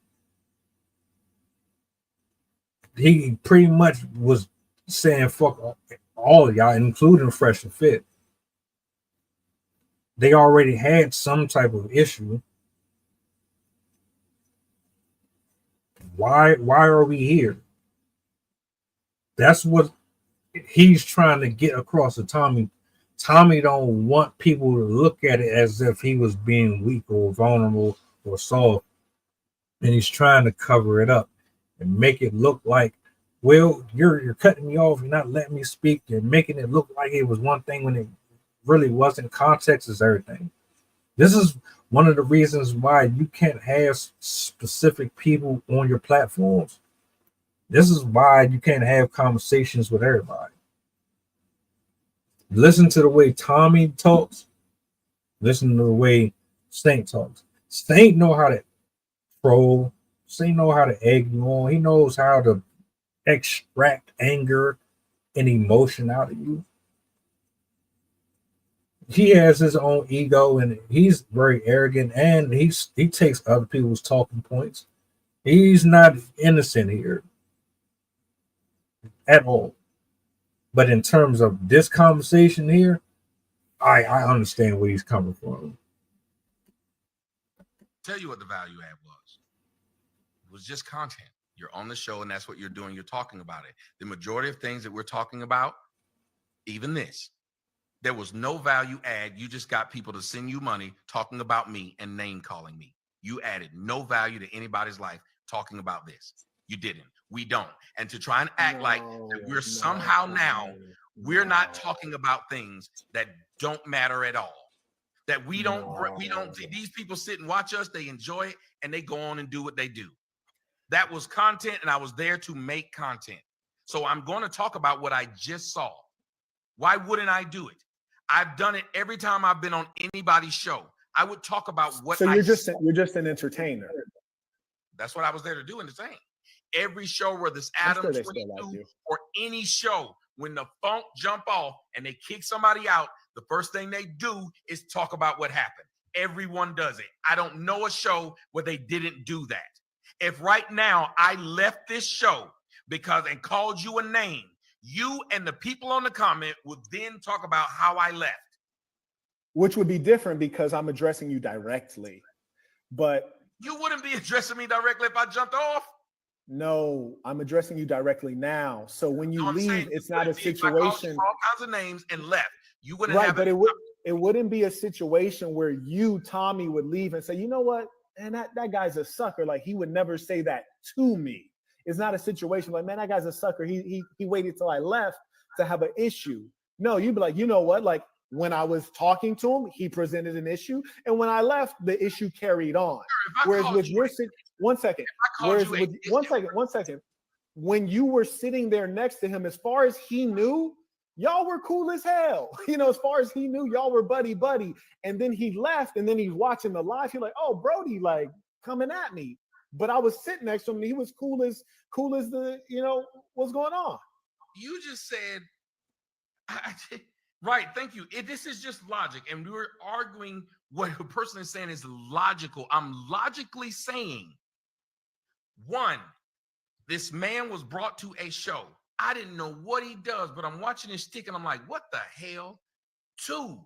he pretty much was saying fuck all of y'all, including Fresh and Fit. They already had some type of issue. Why are we here? That's what he's trying to get across to Tommy. Tommy don't want people to look at it as if he was being weak or vulnerable or soft. And he's trying to cover it up and make it look like, well, you're cutting me off, you're not letting me speak, you're making it look like it was one thing when it really wasn't. Context is everything. This is one of the reasons why you can't have specific people on your platforms. This is why you can't have conversations with everybody. Listen to the way Tommy talks. Listen to the way Stank talks. Stank know how to troll. Stank know how to egg you on. He knows how to extract anger and emotion out of you. He has his own ego and he's very arrogant, and he takes other people's talking points. He's not innocent here at all. But in terms of this conversation here, I understand where he's coming from. Tell you what the value add was. It was just content. You're on the show and that's what you're doing. You're talking about it. The majority of things that we're talking about, even this, there was no value add. You just got people to send you money talking about me and name calling me. You added no value to anybody's life talking about this. You didn't. We don't. And to try and act like that we're somehow now, we're not talking about things that don't matter at all. That we don't, these people sit and watch us, they enjoy it, and they go on and do what they do. That was content, and I was there to make content. So I'm going to talk about what I just saw. Why wouldn't I do it? I've done it every time I've been on anybody's show. I would talk about what So I you're just saw. you're just an entertainer. That's what I was there to do, entertain. Every show, whether it's I'm Adam sure they 22 still like you. or any show, when the funk jump off and they kick somebody out, the first thing they do is talk about what happened. Everyone does it. I don't know a show where they didn't do that. If right now I left this show and called you a name, you and the people on the comment would then talk about how I left. Which would be different because I'm addressing you directly. But you wouldn't be addressing me directly if I jumped off. No, I'm addressing you directly now. So when you leave, it's not a situation. I called you all kinds of names and left. You wouldn't Right, have but it wouldn't be a situation where you, Tommy, would leave and say, you know what, and that guy's a sucker. Like, he would never say that to me. It's not a situation like, man, that guy's a sucker. He waited till I left to have an issue. No, you'd be like, you know what, like, when I was talking to him, he presented an issue, and when I left, the issue carried on. Whereas with your one second. One second. When you were sitting there next to him, as far as he knew, y'all were cool as hell. You know, as far as he knew, y'all were buddy. And then he left, and then he's watching the live. He's like, oh, Brody, like, coming at me. But I was sitting next to him, and he was cool as the, you know, what's going on. You just said, right, thank you. This is just logic. And we were arguing what a person is saying is logical. I'm logically saying, one, this man was brought to a show. I didn't know what he does, but I'm watching his stick and I'm like, what the hell? Two,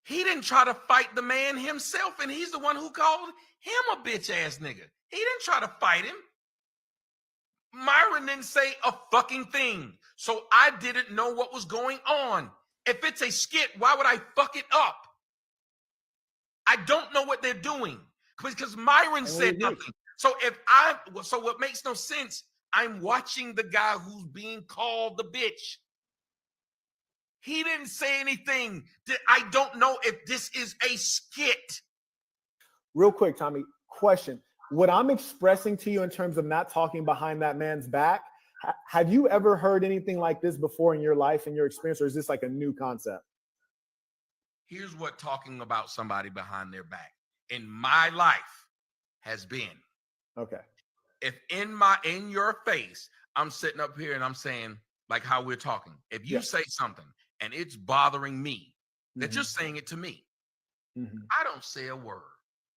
he didn't try to fight the man himself, and he's the one who called him a bitch ass nigga. He didn't try to fight him. Myron didn't say a fucking thing. So I didn't know what was going on. If it's a skit, why would I fuck it up? I don't know what they're doing because Myron said nothing. So so what makes no sense, I'm watching the guy who's being called the bitch. He didn't say anything. I don't know if this is a skit. Real quick, Tommy, question. What I'm expressing to you in terms of not talking behind that man's back, have you ever heard anything like this before in your life, in your experience, or is this like a new concept? Here's what talking about somebody behind their back in my life has been. Okay. If in your face, I'm sitting up here and I'm saying, like how we're talking, if you say something and it's bothering me, that you're saying it to me. I don't say a word.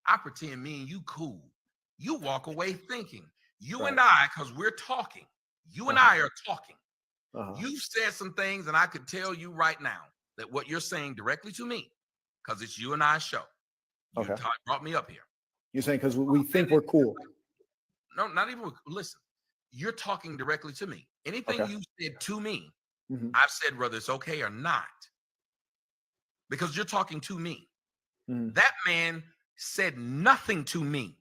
I pretend me and you cool. You walk away thinking, you and I, because we're talking, you and I are talking. You've said some things, and I could tell you right now that what you're saying directly to me, because it's you and I show. You brought me up here. You're saying because we think we're cool. No, not even. Listen, you're talking directly to me. Anything you said to me, I've said whether it's okay or not, because you're talking to me. That man said nothing to me.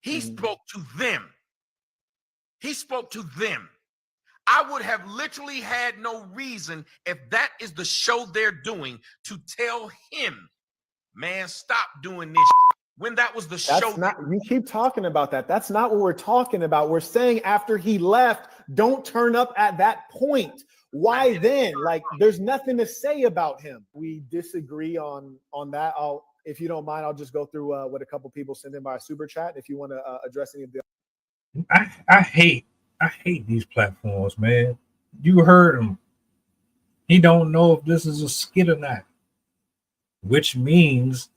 He spoke to them. He spoke to them. I would have literally had no reason, if that is the show they're doing, to tell him, man, stop doing this when that was the show. You keep talking about that. That's not what we're talking about. We're saying after he left, don't turn up at that point. Why then? Like, there's nothing to say about him. We disagree on that. If you don't mind, I'll just go through what a couple people sent in by a super chat. If you want to address any of the. I hate these platforms, man. You heard him. He don't know if this is a skit or not, which means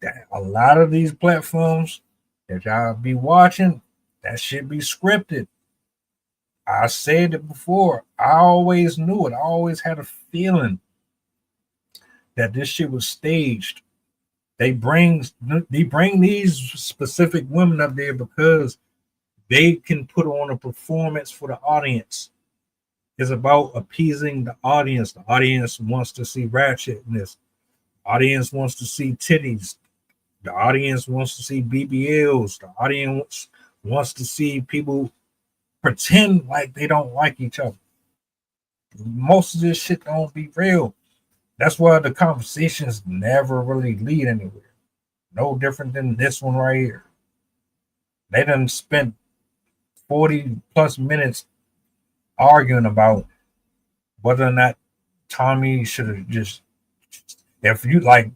that a lot of these platforms that y'all be watching, that should be scripted. I said it before. I always knew it. I always had a feeling that this shit was staged. They bring these specific women up there because they can put on a performance for the audience. It's about appeasing the audience. The audience wants to see ratchetness. The audience wants to see titties. The audience wants to see BBLs. The audience wants to see people pretend like they don't like each other. Most of this shit don't be real. That's why the conversations never really lead anywhere. No different than this one right here. They done spent 40 plus minutes arguing about whether or not Tommy should have just, if you like,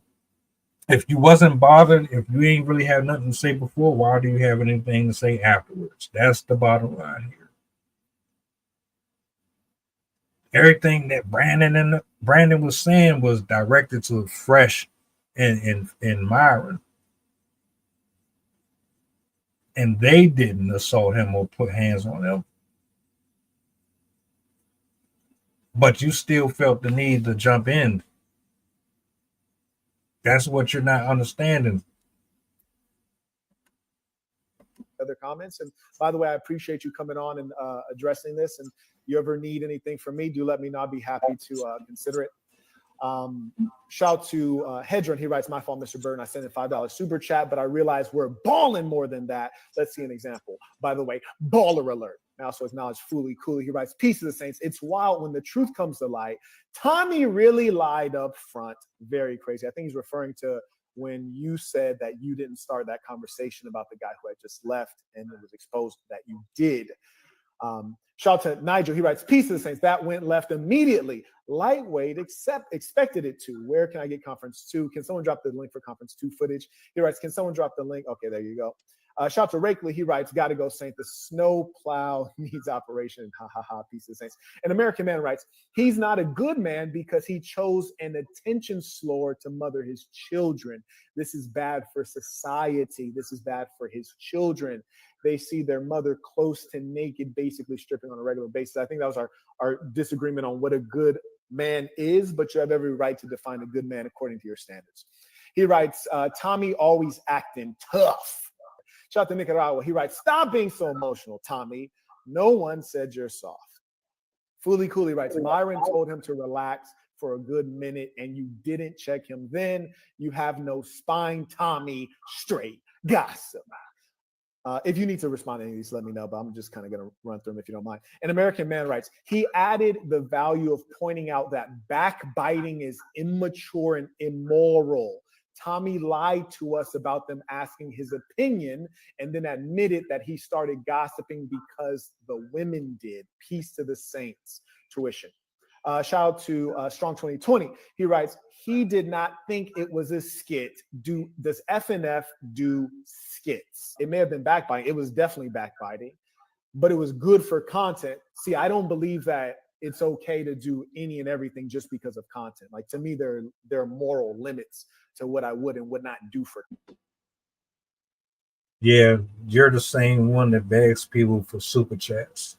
If you wasn't bothered, if you ain't really had nothing to say before, why do you have anything to say afterwards? That's the bottom line here. Everything that Brandon was saying was directed to Fresh and Myron, and they didn't assault him or put hands on him. But you still felt the need to jump in. That's what you're not understanding. Other comments. And by the way, I appreciate you coming on and addressing this. And you ever need anything from me, do let me know. I'd be happy to consider it. Shout to Hedron. He writes, "My fault, Mr. Burton. I sent a $5 super chat, but I realized we're balling more than that. Let's see an example. By the way, baller alert." I also acknowledge Fooly Cooley. He writes, "Peace to the Saints. It's wild when the truth comes to light. Tommy really lied up front. Very crazy." I think he's referring to when you said that you didn't start that conversation about the guy who had just left, and it was exposed that you did. Shout out to Nigel. He writes, "Peace to the Saints. That went left immediately. Lightweight expected it to. Where can I get conference 2? Can someone drop the link for conference 2 footage?" He writes, "Can someone drop the link?" Okay, there you go. Shout out to Rakeley. He writes, "Gotta go, Saint. The snow plow needs operation." Ha ha ha. Peace to the Saints. An American Man writes, "He's not a good man because he chose an attention slore to mother his children. This is bad for society. This is bad for his children. They see their mother close to naked, basically stripping on a regular basis." I think that was our disagreement on what a good man is, but you have every right to define a good man according to your standards. He writes, "Tommy always acting tough." Shout out to Nicaragua. He writes, "Stop being so emotional, Tommy. No one said you're soft." Fooly Cooley writes, "Myron told him to relax for a good minute and you didn't check him then. You have no spine, Tommy. Straight gossip." If you need to respond to any of these, let me know, but I'm just kind of going to run through them if you don't mind. An American Man writes, "He added the value of pointing out that backbiting is immature and immoral. Tommy lied to us about them asking his opinion and then admitted that he started gossiping because the women did. Peace to the Saints." Tuition. Shout out to Strong 2020. He writes, "He did not think it was a skit. Does FNF do skits?" It may have been backbiting. It was definitely backbiting, but it was good for content. See, I don't believe that it's okay to do any and everything just because of content. Like, to me, there are moral limits to what I would and would not do for. Yeah, you're the same one that begs people for super chats.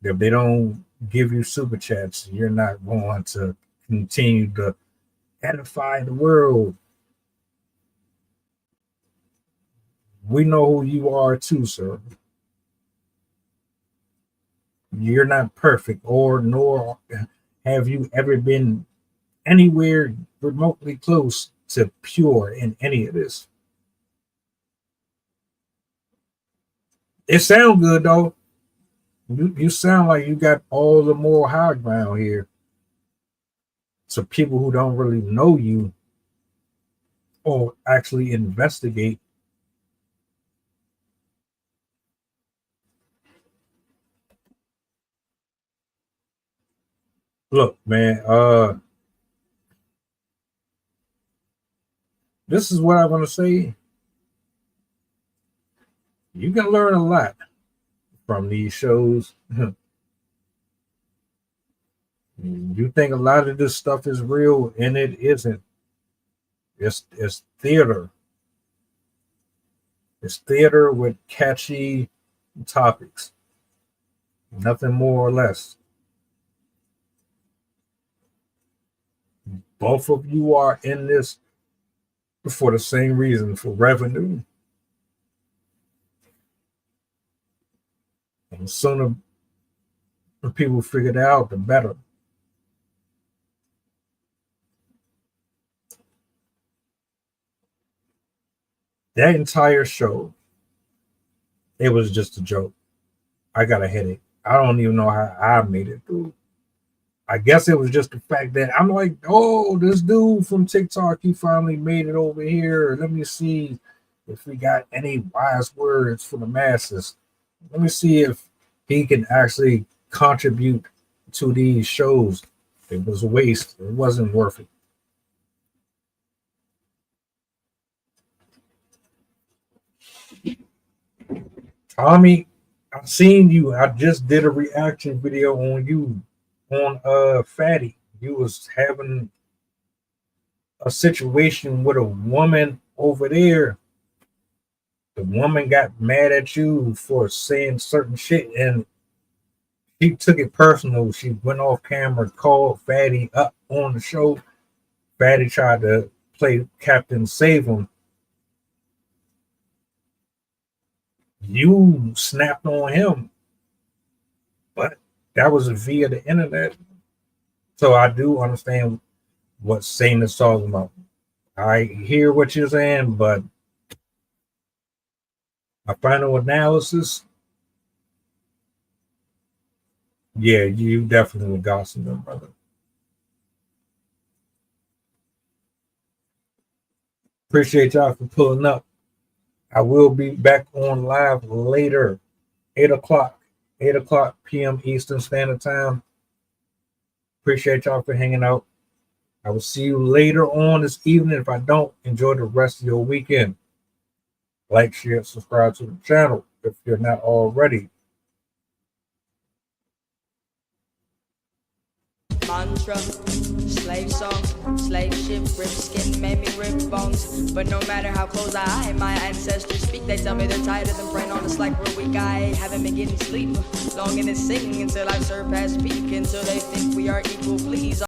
If they don't give you super chats, you're not going to continue to edify the world. We know who you are too, sir. You're not perfect, nor have you ever been anywhere remotely close to pure in any of this. It sounds good though. You sound like you got all the moral high ground here. To people who don't really know you or actually investigate. Look, man, this is what I'm going to say. You can learn a lot from these shows. You think a lot of this stuff is real, and it isn't. It's theater. It's theater with catchy topics. Nothing more or less. Both of you are in this for the same reason, for revenue. And the sooner the people figure it out, the better. That entire show, it was just a joke. I got a headache. I don't even know how I made it through. I guess it was just the fact that I'm like, oh, this dude from TikTok, he finally made it over here. Let me see if we got any wise words for the masses. Let me see if he can actually contribute to these shows. It was a waste. It wasn't worth it. Tommy, I seen you. I just did a reaction video on you on Fatty. You was having a situation with a woman over there. The woman got mad at you for saying certain shit, and she took it personal. She went off camera, called Fatty up on the show. Fatty tried to play Captain Save him. You snapped on him, but that was via the internet. So I do understand what Satan is talking about. I hear what you're saying, but my final analysis, yeah, you definitely got some them, brother. Appreciate y'all for pulling up. I will be back on live later, 8 o'clock p.m. Eastern Standard Time. Appreciate y'all for hanging out. I will see you later on this evening. If I don't, enjoy the rest of your weekend. Like, share, subscribe to the channel if you're not already. Mantra, slave song, slave ship, rip skin, made me rip bones. But no matter how close I, my ancestors speak, they tell me they're tired of them praying on us like we're weak. I haven't been getting sleep, longing and singing until I surpass peak, until they think we are equal, please.